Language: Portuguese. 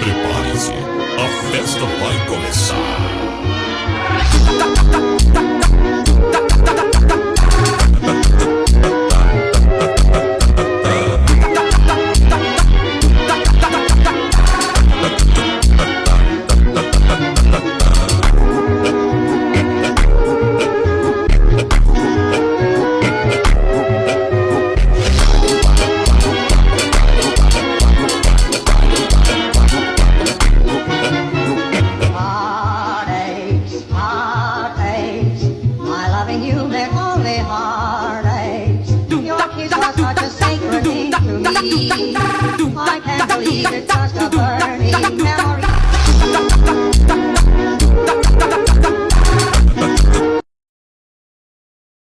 Prepare-se, a festa vai começar. I can't believe it's just a burning memory.